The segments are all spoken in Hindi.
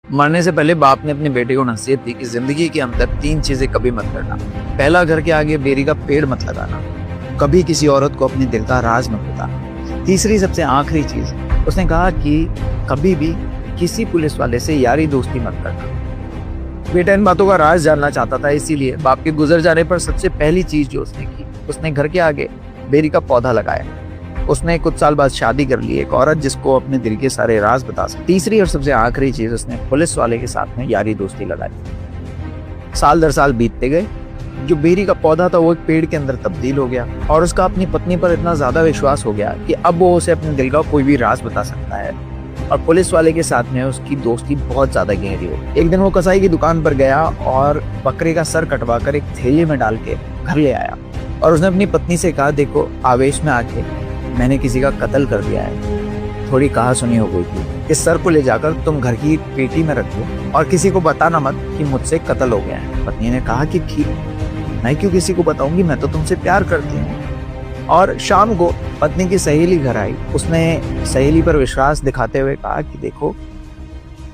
मरने से पहले बाप ने अपने बेटे को नसीहत दी कि जिंदगी के अंदर 3 चीजें कभी मत करना। पहला, घर के आगे बेरी का पेड़ मत लगाना। कभी किसी औरत को अपने दिल का राज मत बताना। तीसरी, सबसे आखिरी चीज, उसने कहा कि कभी भी किसी पुलिस वाले से यारी दोस्ती मत करना। बेटा इन बातों का राज जानना चाहता था, इसीलिए बाप के गुजर जाने पर सबसे पहली चीज जो उसने की, उसने घर के आगे बेरी का पौधा लगाया। उसने कुछ साल बाद शादी कर ली, एक औरत जिसको अपने दिल के सारे राज बता सकती। तीसरी और सबसे आखिरी चीज, उसने पुलिस वाले के साथ में यारी दोस्ती लगाई। साल दर साल बीतते गए। जो बेरी का पौधा था वो एक पेड़ के अंदर तब्दील हो गया और उसका अपनी पत्नी पर इतना ज्यादा विश्वास हो गया कि अब वो उसे अपने दिल का कोई भी राज बता सकता है। और पुलिस वाले के साथ में उसकी दोस्ती बहुत ज्यादा गहरी हो गई। एक दिन वो कसाई की दुकान पर गया और बकरे का सर कटवा कर एक थैली में डाल के घर ले आया और उसने अपनी पत्नी से कहा, देखो आवेश में आके मैंने किसी का कत्ल कर दिया है, थोड़ी कहा सुनी हो गई थी। इस सर को ले जाकर तुम घर की पेटी में रख दो और किसी को बताना मत कि मुझसे कत्ल हो गया है। पत्नी ने कहा कि ठीक, मैं क्यों किसी को बताऊंगी, मैं तो तुमसे प्यार करती हूँ। और शाम को पत्नी की सहेली घर आई। उसने सहेली पर विश्वास दिखाते हुए कहा कि देखो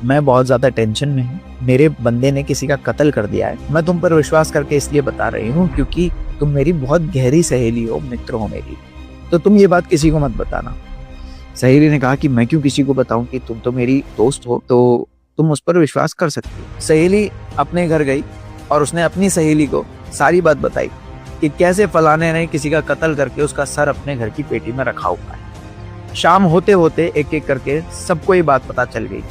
मैं बहुत ज्यादा टेंशन में हूँ, मेरे बंदे ने किसी का कत्ल कर दिया है। मैं तुम पर विश्वास करके इसलिए बता रही हूँ क्योंकि तुम मेरी बहुत गहरी सहेली हो, मित्र हो मेरी, तो तुम ये बात किसी को मत बताना। सहेली ने कहा कि मैं क्यों किसी को बताऊं, कि तुम तो मेरी दोस्त हो, तो तुम उस पर विश्वास कर सकती हो। सहेली अपने घर गई और उसने अपनी सहेली को सारी बात बताई कि कैसे फलाने ने किसी का कत्ल करके उसका सर अपने घर की पेटी में रखा हुआ है। शाम होते होते एक एक करके सबको ये बात पता चल गई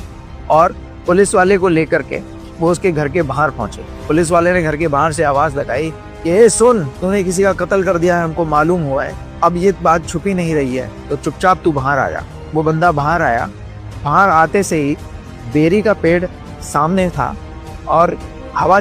और पुलिस वाले को लेकर के वो उसके घर के बाहर पहुंचे। पुलिस वाले ने घर के बाहर से आवाज लगाई कि सुन, तूने किसी का कत्ल कर दिया है, हमको मालूम हुआ है, अब ये बात छुपी नहीं रही है, तो चुपचाप तू बाहर आ जा। वो बंदा बाहर आया। बाहर आते से ही बेरी का पेड़ सामने था और हवा